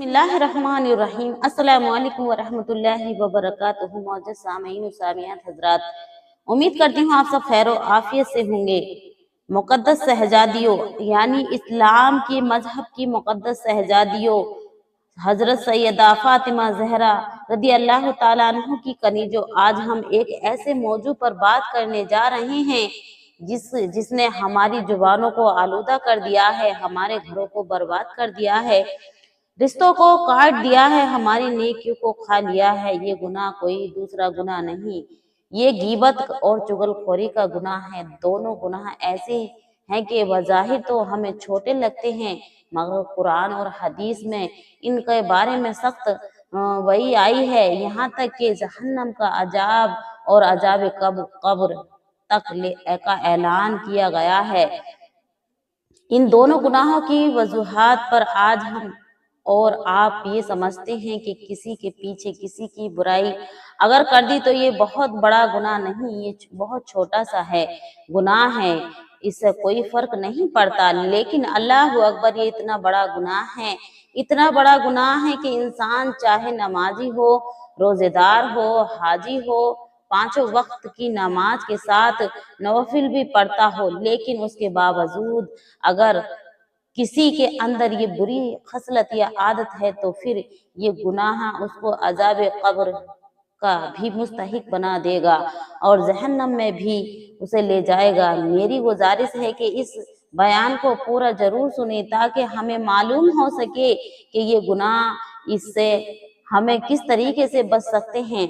बिस्मिल्लाहिर्रहमानिर्रहीम। अस्सलामु अलैकुम वरहमतुल्लाहि वबरकातुहू। मौजूद सामीन सामियात हजरात, उम्मीद करती हूँ आप सब खैर आफियत से होंगे। मुकद्दस शहजादियों यानी इस्लाम के मजहब की मुकद्दस शहजादियों हजरत सैयदा फातिमा जहरा रदी अल्लाह ताला अन्हा की कनीजों, आज हम एक ऐसे मौजू पर बात करने जा रहे हैं जिसने हमारी जुबानों को आलूदा कर दिया है, हमारे घरों को बर्बाद कर दिया है, रिश्तों को काट दिया है, हमारी नेकियों को खा लिया है। ये गुनाह कोई दूसरा गुनाह नहीं, ये गीबत और चुगलखोरी का गुनाह है। दोनों गुनाह ऐसे हैं कि बज़ाहिर तो हमें छोटे लगते हैं, मगर कुरान और हदीस में इनके बारे में सख्त वही आई है। यहाँ तक कि जहन्नम का अजाब और अजाब कब्र तक का ऐलान किया गया है। इन दोनों गुनाहों की वजूहात पर आज हम और आप ये समझते हैं कि किसी के पीछे किसी की बुराई अगर कर दी तो ये बहुत बड़ा गुनाह नहीं, ये बहुत छोटा सा है गुनाह है, इससे कोई फर्क नहीं पड़ता। लेकिन अल्लाह अकबर, ये इतना बड़ा गुनाह है, इतना बड़ा गुनाह है कि इंसान चाहे नमाजी हो, रोजेदार हो, हाजी हो, पांचों वक्त की नमाज के साथ नवाफिल भी पढ़ता हो, लेकिन उसके बावजूद अगर किसी के अंदर ये बुरी खसलत या आदत है तो फिर ये गुनाह उसको अजाब कब्र का भी मुस्तहिक बना देगा और जहन्नम में भी उसे ले जाएगा। मेरी गुजारिश है कि इस बयान को पूरा जरूर सुने ताकि हमें मालूम हो सके कि ये गुनाह, इससे हमें किस तरीके से बच सकते हैं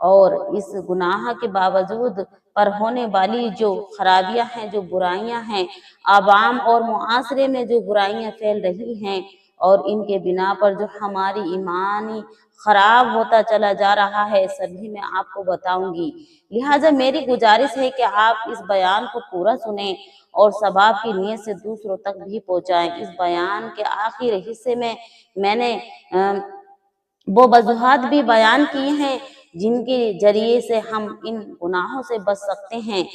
और इस गुनाह के बावजूद पर होने वाली जो खराबियां हैं, जो बुराइयां हैं, आवाम और मुआसरे में जो बुराइयां फैल रही हैं और इनके बिना पर जो हमारी ईमानी खराब होता चला जा रहा है, सभी मैं आपको बताऊंगी। लिहाजा मेरी गुजारिश है कि आप इस बयान को पूरा सुने और सवाब की नीयत से दूसरों तक भी पहुंचाएं। इस बयान के आखिर हिस्से में मैंने वो वजूहात भी बयान किए हैं जिनके जरिए से हम इन गुनाहों से बच सकते हैं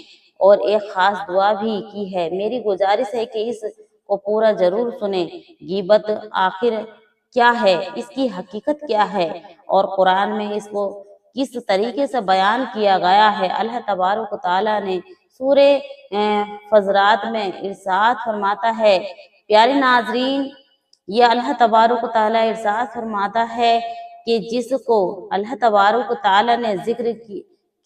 और एक खास दुआ भी की है। मेरी गुजारिश है कि इस को पूरा जरूर सुने। गीबत आखिर क्या है, इसकी हकीकत क्या है और कुरान में इसको किस तरीके से बयान किया गया है। अल्लाह तबारक व तआला ने सूरे फजरात में इरशाद फरमाता है, प्यारे नाजरीन, ये अल्लाह तबारक व तआला इरशाद फरमाता है कि जिसको अल्लाह तबारक व तआला ने जिक्र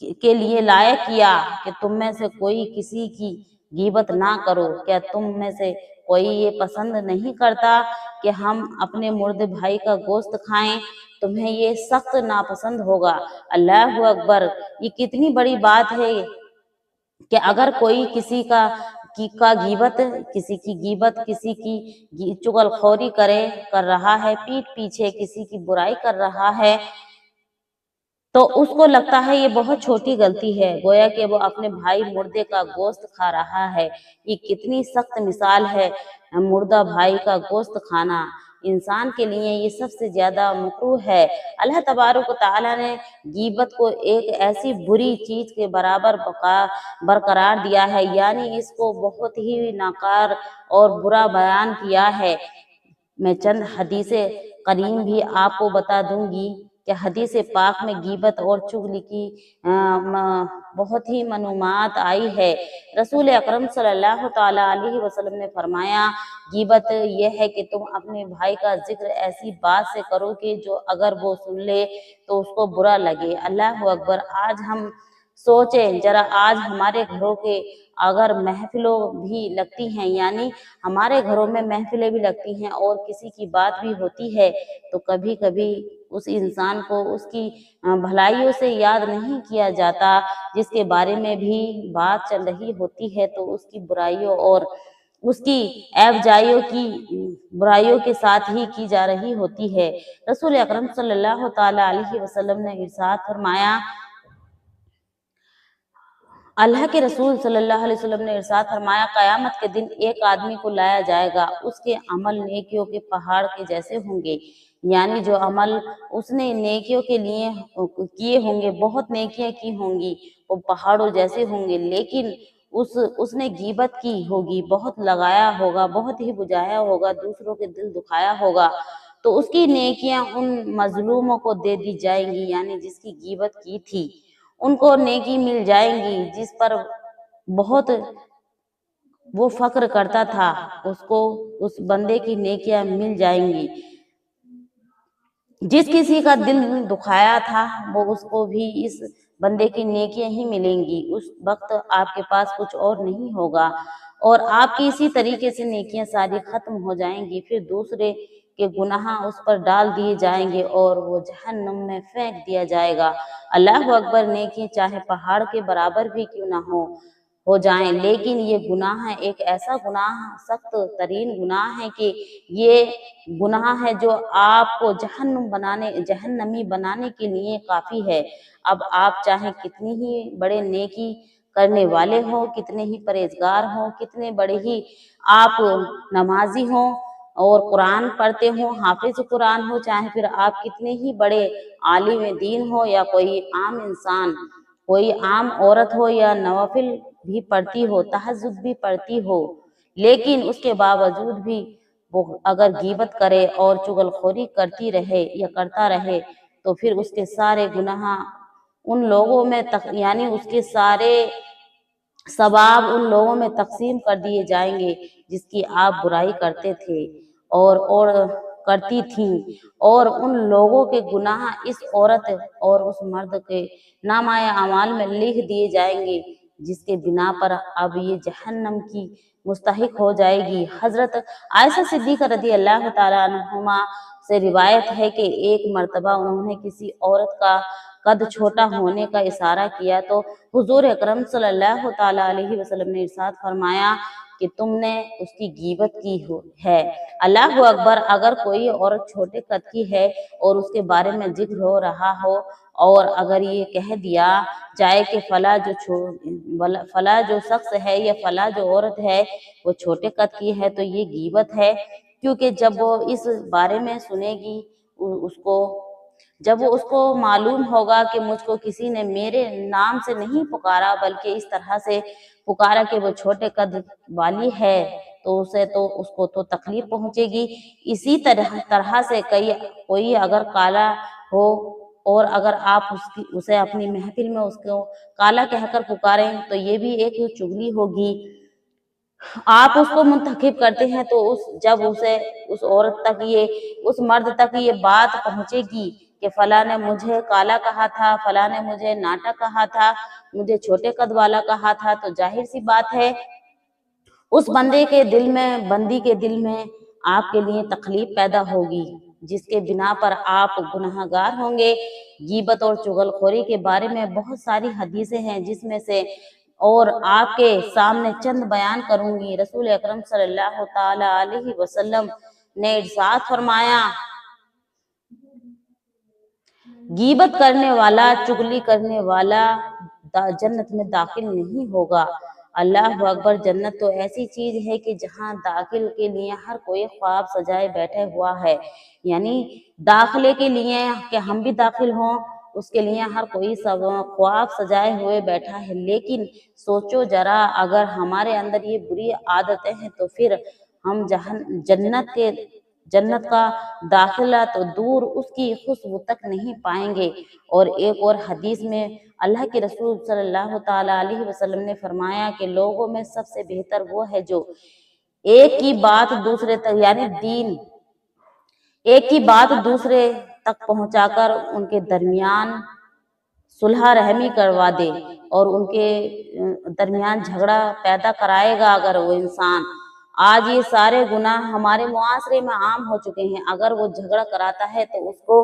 के लिए लायक किया कि तुम में से कोई किसी की गीबत ना करो। क्या तुम में से कोई ये पसंद नहीं करता कि हम अपने मुर्दे भाई का गोश्त खाएं? तुम्हें ये सख्त नापसंद होगा। अल्लाह अकबर, ये कितनी बड़ी बात है कि अगर कोई किसी का गीबत, किसी की गीबत, किसी की चुगलखोरी कर रहा है, पीठ पीछे किसी की बुराई कर रहा है, तो उसको लगता है ये बहुत छोटी गलती है, गोया कि वो अपने भाई मुर्दे का गोश्त खा रहा है। ये कितनी सख्त मिसाल है, मुर्दा भाई का गोश्त खाना इंसान के लिए ये सबसे ज्यादा मकरूह है। अल्लाह तबारक व तआला ने गीबत को एक ऐसी बुरी चीज के बराबर बरकरार दिया है, यानी इसको बहुत ही नाकार और बुरा बयान किया है। मैं चंद हदीसे करीम भी आपको बता दूंगी कि हदीस पाक में गीबत और चुगली की बहुत ही मनुमात आई है। रसूल अकरम सल्लल्लाहु ताला अलैहि वसल्लम ने फरमाया, गीबत यह है कि तुम अपने भाई का जिक्र ऐसी बात से करो कि जो अगर वो सुन ले तो उसको बुरा लगे। अल्लाह अकबर, आज हम सोचें जरा, आज हमारे घरों के अगर महफिलों भी लगती हैं, यानी हमारे घरों में महफिलें भी लगती हैं और किसी की बात भी होती है, तो कभी कभी उस इंसान को उसकी भलाइयों से याद नहीं किया जाता, जिसके बारे में भी बात चल रही होती है, तो उसकी बुराइयों और उसकी ऐबजाइयों की बुराइयों के साथ ही की जा रही होती है। रसूल अकरम सल्लल्लाहु ताला अलैहि वसल्लम ने इरशाद फरमाया, अल्लाह के रसूल सल्लल्लाहु अलैहि वसल्लम ने इरशाद फरमाया, क़यामत के दिन एक आदमी को लाया जाएगा, उसके अमल नेकियों के पहाड़ के जैसे होंगे, यानी जो अमल उसने नेकियों के लिए किए होंगे, बहुत नेकियां की होंगी, वो पहाड़ों जैसे होंगे। लेकिन उसने गीबत की होगी, बहुत लगाया होगा, बहुत ही बुझाया होगा, दूसरों के दिल दुखाया होगा, تو اس کی نیکیاں ان مظلوموں کو دے دی جائیں گی، یعنی جس کی غیبت کی تھی ان کو نیکی مل جائیں گی، جس پر بہت وہ فخر کرتا تھا اس کو اس بندے کی نیکیاں مل جائیں گی، جس کسی کا دل دکھایا تھا وہ اس کو بھی اس بندے کی نیکیاں ہی ملیں گی، اس وقت آپ کے پاس کچھ اور نہیں ہوگا اور آپ کی اسی طریقے سے نیکیاں ساری ختم ہو جائیں گی، پھر دوسرے کے گناہ اس پر ڈال دیے جائیں گے اور وہ جہنم میں پھینک دیا جائے گا۔ اللہ اکبر، نیکی چاہے پہاڑ کے برابر بھی کیوں نہ ہو جائیں، لیکن یہ گناہ ہے، ایک ایسا گناہ، سخت ترین گناہ ہے کہ یہ گناہ ہے جو آپ کو جہنمی بنانے کے لیے کافی ہے۔ اب آپ چاہیں کتنی ہی بڑے نیکی کرنے والے ہوں، کتنے ہی پرہیزگار ہوں، کتنے بڑے ہی آپ نمازی ہوں اور قرآن پڑھتے ہوں، حافظ قرآن ہو، چاہے پھر آپ کتنے ہی بڑے عالم دین ہو یا کوئی عام انسان، کوئی عام عورت ہو یا نوافل بھی پڑھتی ہو، تہجد بھی پڑھتی ہو، لیکن اس کے باوجود بھی وہ اگر غیبت کرے اور چغلخوری کرتی رہے یا کرتا رہے تو پھر اس کے سارے گناہ ان لوگوں میں یعنی اس کے سارے ثواب ان لوگوں میں تقسیم کر دیے جائیں گے جس کی آپ برائی کرتے تھے اور کرتی تھیں، اور ان لوگوں کے گناہ اس عورت اور اس مرد کے نامہ اعمال میں لکھ دیے جائیں گے جس کے بنا پر اب یہ جہنم کی مستحق ہو جائے گی۔ حضرت عائشہ صدیقہ رضی اللہ تعالیٰ عنہما سے روایت ہے کہ ایک مرتبہ انہوں نے کسی عورت کا قد چھوٹا ہونے کا اشارہ کیا تو حضور اکرم صلی اللہ تعالیٰ علیہ وسلم نے ارشاد فرمایا کہ تم نے اس کی غیبت کی ہے۔ اللہ اکبر، اگر کوئی عورت چھوٹے قد کی ہے اور اس کے بارے میں ذکر ہو رہا ہو اور اگر یہ کہہ دیا جائے کہ فلاں جو شخص ہے یا فلاں جو عورت ہے وہ چھوٹے قد کی ہے تو یہ غیبت ہے، کیونکہ جب وہ اس بارے میں سنے گی جب وہ اس کو معلوم ہوگا کہ مجھ کو کسی نے میرے نام سے نہیں پکارا بلکہ اس طرح سے پکارا کہ وہ چھوٹے قد والی ہے تو اس کو تو تکلیف پہنچے گی۔ اسی طرح سے کوئی اگر کالا ہو اور اگر آپ اسے اپنی محفل میں اس کو کالا کہہ کر پکاریں تو یہ بھی ایک چغلی ہوگی، آپ اس کو منتخب کرتے ہیں تو جب اس عورت تک اس مرد تک یہ بات پہنچے گی کہ فلاں نے مجھے کالا کہا تھا، فلاں نے مجھے ناٹا کہا تھا، مجھے چھوٹے قد والا کہا تھا، تو ظاہر سی بات ہے اس بندی کے دل میں آپ کے لیے تکلیف پیدا ہوگی جس کے بنا پر آپ گناہ گار ہوں گے۔ غیبت اور چغلخوری کے بارے میں بہت ساری حدیثیں ہیں جس میں سے اور آپ کے سامنے چند بیان کروں گی۔ رسول اکرم صلی اللہ تعالی علیہ وسلم نے ارشاد فرمایا، غیبت کرنے والا، چغلی کرنے والا جنت میں داخل نہیں ہوگا۔ اللہ اکبر، جنت تو ایسی چیز ہے کہ جہاں داخل کے لیے ہر کوئی خواب سجائے بیٹھے ہوا ہے، یعنی داخلے کے لیے کہ ہم بھی داخل ہوں اس کے لیے ہر کوئی خواب سجائے ہوئے بیٹھا ہے، لیکن سوچو ذرا اگر ہمارے اندر یہ بری عادتیں ہیں تو پھر ہم جنت کا داخلہ تو دور اس کی خوشبو تک نہیں پائیں گے۔ اور ایک اور حدیث میں اللہ کے رسول صلی اللہ تعالی علیہ وسلم نے فرمایا کہ لوگوں میں سب سے بہتر وہ ہے جو ایک کی بات دوسرے تک یعنی ایک کی بات دوسرے تک پہنچا کر ان کے درمیان صلح رحمی کروا دے اور ان کے درمیان جھگڑا پیدا کرائے گا۔ اگر وہ انسان، آج یہ سارے گناہ ہمارے معاشرے میں عام ہو چکے ہیں، اگر وہ جھگڑا کراتا ہے تو اس کو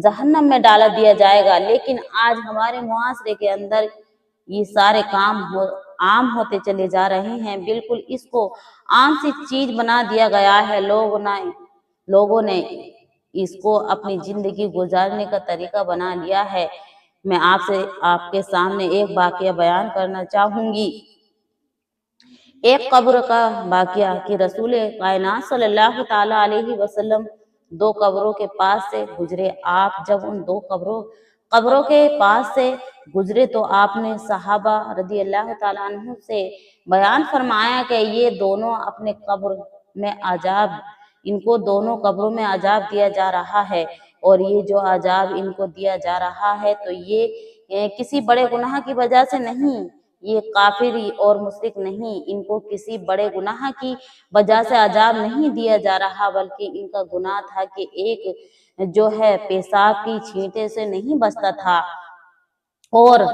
جہنم میں ڈالا دیا جائے گا، لیکن آج ہمارے معاشرے کے اندر یہ سارے کام عام ہوتے چلے جا رہے ہیں، بالکل اس کو عام سی چیز بنا دیا گیا ہے، لوگوں نے اس کو اپنی زندگی گزارنے کا طریقہ بنا لیا ہے۔ میں آپ کے سامنے ایک واقعہ بیان کرنا چاہوں گی، ایک قبر کا واقعہ کہ رسول کائنات صلی اللہ تعالی علیہ وسلم دو قبروں کے پاس سے گزرے۔ آپ جب ان دو قبروں کے پاس سے گزرے تو آپ نے صحابہ رضی اللہ تعالیٰ عنہ سے بیان فرمایا کہ یہ دونوں اپنے قبر میں عذاب इनको दोनों कब्रों में अजाब दिया जा रहा है, और ये जो अजाब इनको दिया जा रहा है तो ये किसी बड़े गुनाह की वजह से नहीं, ये काफिरी और मुशरिक नहीं, इनको किसी बड़े गुनाह की वजह से अजाब नहीं दिया जा रहा, बल्कि इनका गुनाह था कि एक जो है पेशाब की छींटे से नहीं बचता था, और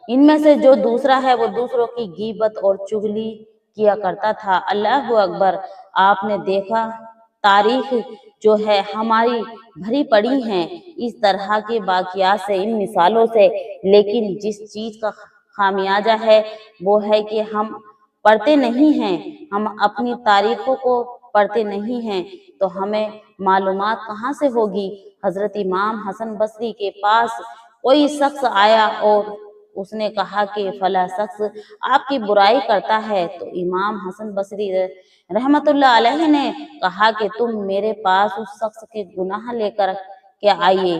इनमें से जो दूसरा है वो दूसरों की गीबत और चुगली किया करता था। अल्लाह अकबर। आपने देखा तारीख जो है हमारी भरी पड़ी है इस तरह के वाकयात से, इन मिसालों से, लेकिन जिस चीज का खामियाजा है वो है कि हम पढ़ते नहीं हैं, हम अपनी तारीखों को पढ़ते नहीं हैं, तो हमें मालूमात कहाँ से होगी। हजरत इमाम हसन बसरी के पास कोई शख्स आया और उसने कहा कि फला शख्स आपकी बुराई करता है, तो इमाम हसन बसरी रहमतुल्लाह अलैहि ने कहा कि तुम मेरे पास उस शख्स के गुनाह लेकर के आइए,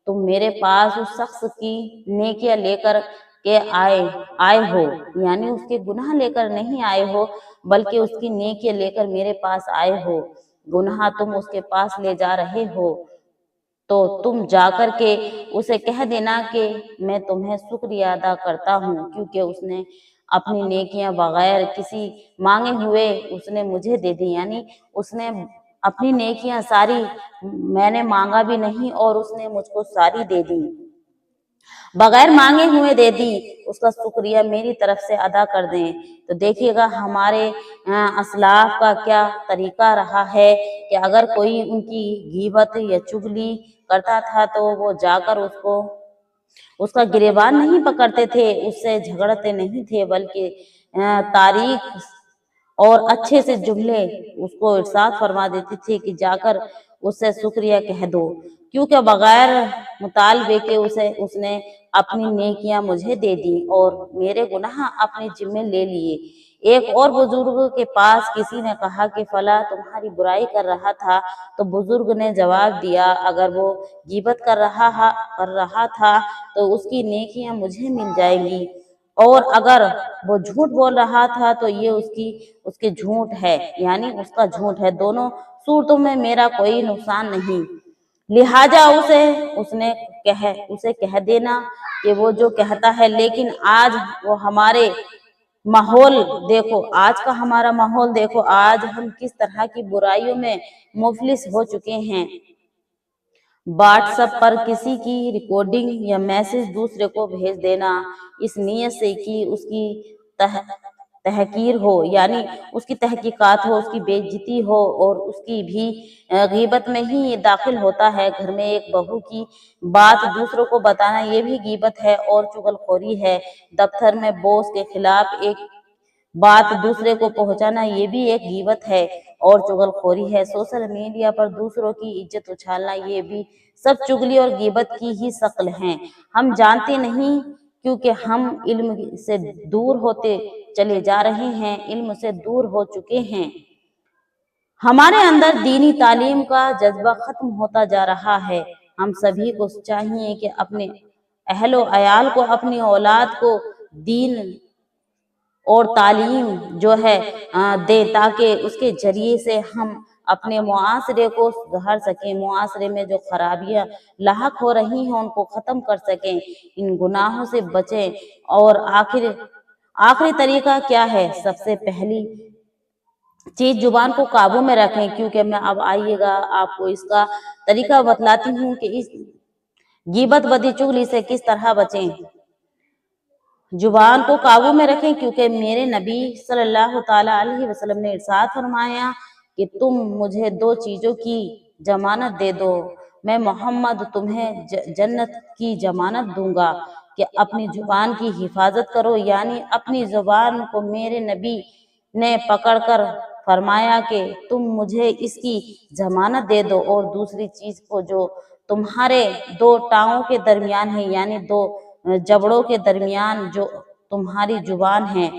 तुम मेरे पास उस शख्स की नेकियां लेकर के आए हो, यानी उसके गुनाह लेकर नहीं आए हो बल्कि उसकी नेकियां लेकर मेरे पास आए हो। गुनाह तुम उसके पास ले जा रहे हो तो तुम जाकर के उसे कह देना कि मैं तुम्हें शुक्रिया अदा करता हूँ, क्योंकि उसने अपनी नेकियां बगैर किसी मांगे हुए उसने मुझे दे दी, यानी उसने अपनी नेकियां सारी, मैंने मांगा भी नहीं और उसने मुझको सारी दे दी, बगैर मांगे हुए दे दी, उसका शुक्रिया मेरी तरफ से अदा कर दें। तो देखिएगा हमारे असलाफ का क्या तरीका रहा है कि अगर कोई उनकी गीबत या चुगली करता था तो वो जाकर उसका गिरेबान नहीं पकड़ते थे, उससे झगड़ते नहीं थे, बल्कि तारीख और अच्छे से जुमले उसको इरशाद फरमा देती थी कि जाकर उससे शुक्रिया कह दो, क्योंकि बगैर मुतालबे के उसने अपनी नेकियां मुझे दे दी और मेरे गुनाह अपने जिम्मे ले लिए। एक और बुजुर्ग के पास किसी ने कहा कि फला तुम्हारी बुराई कर रहा था, तो बुजुर्ग ने जवाब दिया अगर वो गीबत कर रहा था तो उसकी नेकियां मुझे मिल जाएंगी, और अगर वो झूठ बोल रहा था तो ये उसके झूठ है, यानी उसका झूठ है, दोनों सूरतों में मेरा कोई नुकसान नहीं, लिहाजा उसे कह देना कि वो जो कहता है। लेकिन आज वो हमारे माहौल देखो, आज का हमारा माहौल देखो, आज हम किस तरह की बुराइयों में मुफलिस हो चुके हैं। व्हाट्सएप पर किसी की रिकॉर्डिंग या मैसेज दूसरे को भेज देना इस नीयत से कि उसकी तहकीर हो, यानी उसकी तहकीकात हो, उसकी बेइज्जती हो, और उसकी भी गीबत में ही दाखिल होता है। घर में एक बहू की बात दूसरों को बताना ये भी गीबत है और चुगलखोरी है। दफ्तर में बॉस के खिलाफ एक बात दूसरे को पहुंचाना ये भी एक गीबत है और चुगलखोरी है। सोशल मीडिया पर दूसरों की इज्जत उछालना ये भी सब चुगली और गीबत की ही शक्ल हैं। हम जानते नहीं क्योंकि हम इल्म से दूर होते चले जा रहे हैं, इल्म से दूर हो चुके हैं। हमारे अंदर दीनी तालीम का जज्बा खत्म होता जा रहा है। हम सभी को चाहिए कि अपने अहलो अयाल को, अपनी औलाद को दीन और तालीम जो है दे, ताकि उसके जरिए से हम अपने मुआसरे को सुधार सकें, मुआसरे में जो खराबियां लाहक हो रही हैं उनको खत्म कर सकें, इन गुनाहों से बचें। और आखिरी तरीका क्या है? सबसे पहली चीज जुबान को काबू में रखें, क्योंकि मैं अब आइएगा आपको इसका तरीका बतलाती हूँ कि इस गीबत बदी चुगली से किस तरह बचें। जुबान को काबू में रखें, क्योंकि मेरे नबी सल्लल्लाहु ताला अलैहि वसल्लम ने इरशाद फरमाया कि तुम मुझे दो चीजों की जमानत दे दो, मैं मोहम्मद तुम्हें जन्नत की जमानत दूंगा कि अपनी जुबान की हिफाजत करो, यानी अपनी जुबान को मेरे नबी ने पकड़कर फरमाया कि तुम मुझे इसकी जमानत दे दो, और दूसरी चीज को जो तुम्हारे दो टांगों के दरमियान है, यानी दो जबड़ों के दरमियान जो तुम्हारी जुबान है,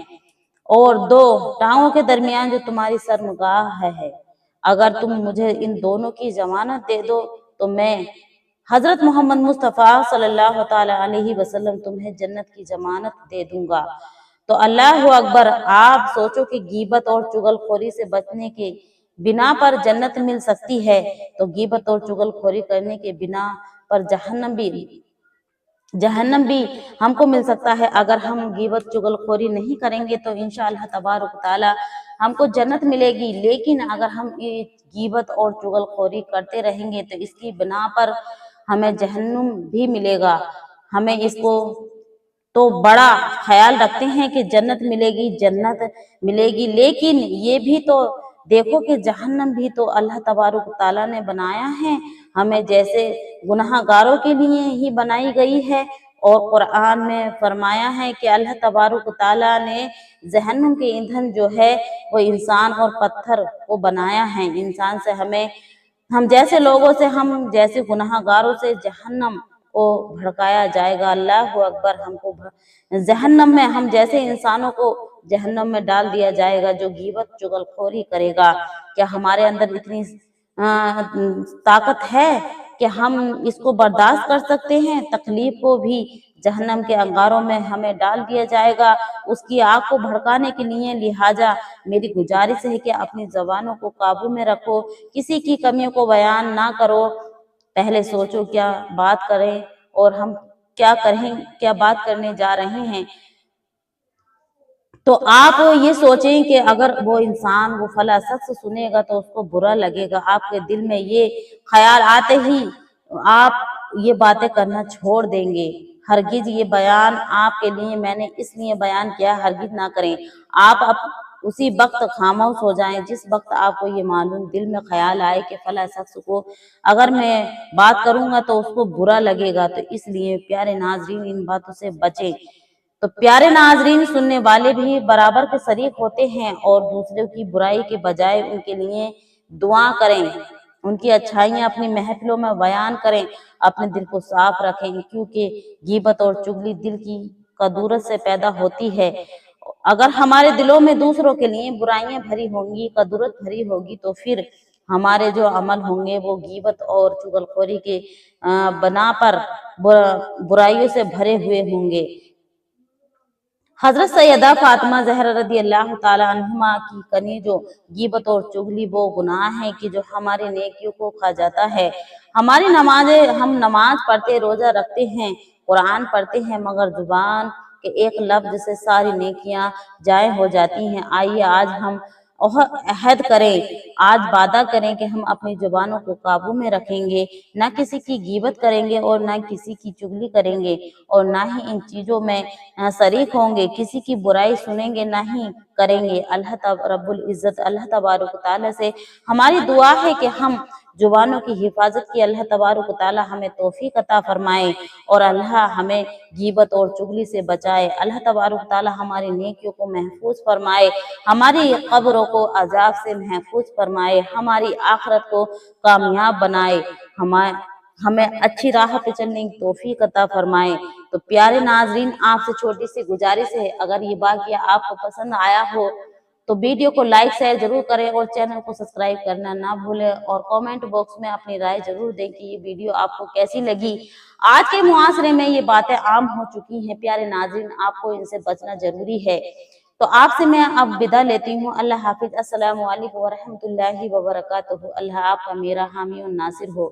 और दो टांगों के दरमियान जो तुम्हारी शर्मगाह है, अगर तुम मुझे इन दोनों की जमानत दे दो तो मैं हजरत मोहम्मद मुस्तफ़ा सल्लल्लाहु ताला अलैहि वसल्लम तुम्हें जन्नत की जमानत दे दूंगा। तो अल्लाह अकबर। आप सोचो कि गीबत और चुगलखोरी से बचने के बिना पर जन्नत मिल सकती है, तो गीबत और चुगलखोरी करने के बिना पर जहन्नम भी हमको मिल सकता है। अगर हम गीबत चुगलखोरी नहीं करेंगे तो इंशाअल्लाह तबारक ताला हमको जन्नत मिलेगी, लेकिन अगर हम ये गीबत और चुगलखोरी करते रहेंगे तो इसकी बिना पर हमें जहन्नुम भी मिलेगा। हमें इसको तो बड़ा ख्याल रखते हैं कि जन्नत मिलेगी, लेकिन ये भी तो देखो कि जहन्नम भी तो अल्लाह तबारक ताला ने बनाया है, हमें जैसे गुनाहगारों के लिए ही बनाई गई है। और कुरान में फरमाया है कि अल्लाह तबारक ताला ने जहन्नम के ईंधन जो है वो इंसान और पत्थर को बनाया है। इंसान से हम जैसे लोगों से, हम जैसे गुनाहगारों से जहन्नम को भड़काया जाएगा। अल्लाह अकबर। हमको जहन्नम में, हम जैसे इंसानों को जहन्नम में डाल दिया जाएगा जो गीबत चुगलखोरी करेगा। क्या हमारे अंदर इतनी ताकत है कि हम इसको बर्दाश्त कर सकते हैं? तकलीफ को भी जहन्नम के अंगारों में हमें डाल दिया जाएगा उसकी आग को भड़काने के लिए। लिहाजा मेरी गुजारिश है कि अपनी जबानों को काबू में रखो, किसी की कमियों को बयान ना करो। पहले सोचो क्या बात करें और हम क्या बात करने जा रहे हैं। तो आप ये सोचें कि अगर वो इंसान, वो फला शख्स सुनेगा तो उसको बुरा लगेगा। आपके दिल में ये ख्याल आते ही आप ये बातें करना छोड़ देंगे। हरगिज ये बयान आपके लिए मैंने इसलिए बयान किया, हरगिज ना करें। आप उसी वक्त खामोश हो जाएं जिस वक्त आपको ये मालूम दिल में ख्याल आए कि फला शख्स को अगर मैं बात करूंगा तो उसको बुरा लगेगा। तो इसलिए प्यारे नाजरीन इन बातों से बचें। तो प्यारे नाजरीन, सुनने वाले भी बराबर के शरीक होते हैं और दूसरों की बुराई के बजाय उनके लिए दुआ करें, उनकी अच्छाइयाँ अपनी महफिलों में बयान करें, अपने दिल को साफ रखें, क्योंकि गीबत और चुगली दिल की कदूरत से पैदा होती है। अगर हमारे दिलों में दूसरों के लिए बुराइयां भरी होंगी, कदूरत भरी होगी, तो फिर हमारे जो अमल होंगे वो गीबत और चुगलखोरी के बना पर बुराइयों से भरे हुए होंगे। हजरत सैयदा फातिमा ज़हरा रदी अल्लाह ताला अन्हुमा की कनी जो गीबत और चुगली वो गुनाह है कि जो हमारे नेकियों को खा जाता है। हमारी नमाजें, हम नमाज पढ़ते, रोजा रखते हैं, कुरान पढ़ते हैं, मगर जुबान के एक लफ्ज से सारी नेकियां जाए हो जाती हैं। आइए आज हम अहद करें, आज वादा करें कि हम अपनी जुबानों को काबू में रखेंगे, ना किसी की गीबत करेंगे और ना किसी की चुगली करेंगे और ना ही इन चीजों में शरीक होंगे, किसी की बुराई सुनेंगे ना ही करेंगे। अल्लाह रब्बुल इज्जत अल्लाह तबारक ताला से हमारी दुआ है कि हम जुबानों की हिफाजत की अल्लाह तबारक ताला हमें तौफीक अता फरमाए और अल्लाह हमें गीबत और चुगली से बचाए। अल्लाह तबारक ताला हमारी नेकियों को महफूज फरमाए, हमारी कब्रों को अजाब से महफूज फरमाए, हमारी आखिरत को कामयाब बनाए, हमें अच्छी राह पे चलने की तौफीक अता फरमाए। तो प्यारे नाजरीन, आपसे छोटी सी गुजारिश है, अगर ये वाक़या आपको पसंद आया हो तो वीडियो को लाइक शेयर जरूर करें और चैनल को सब्सक्राइब करना ना भूलें और कमेंट बॉक्स में अपनी राय जरूर दें कि ये वीडियो आपको कैसी लगी। आज के मुआशरे में ये बातें आम हो चुकी हैं प्यारे नाज़रीन, आपको इनसे बचना जरूरी है। तो आपसे मैं अब विदा लेती हूँ। अल्लाह हाफिज। अस्सलामु अलैकुम व रहमतुल्लाहि व बरकातुहू। अल्लाह आपका मेरा हामी और नासिर हो।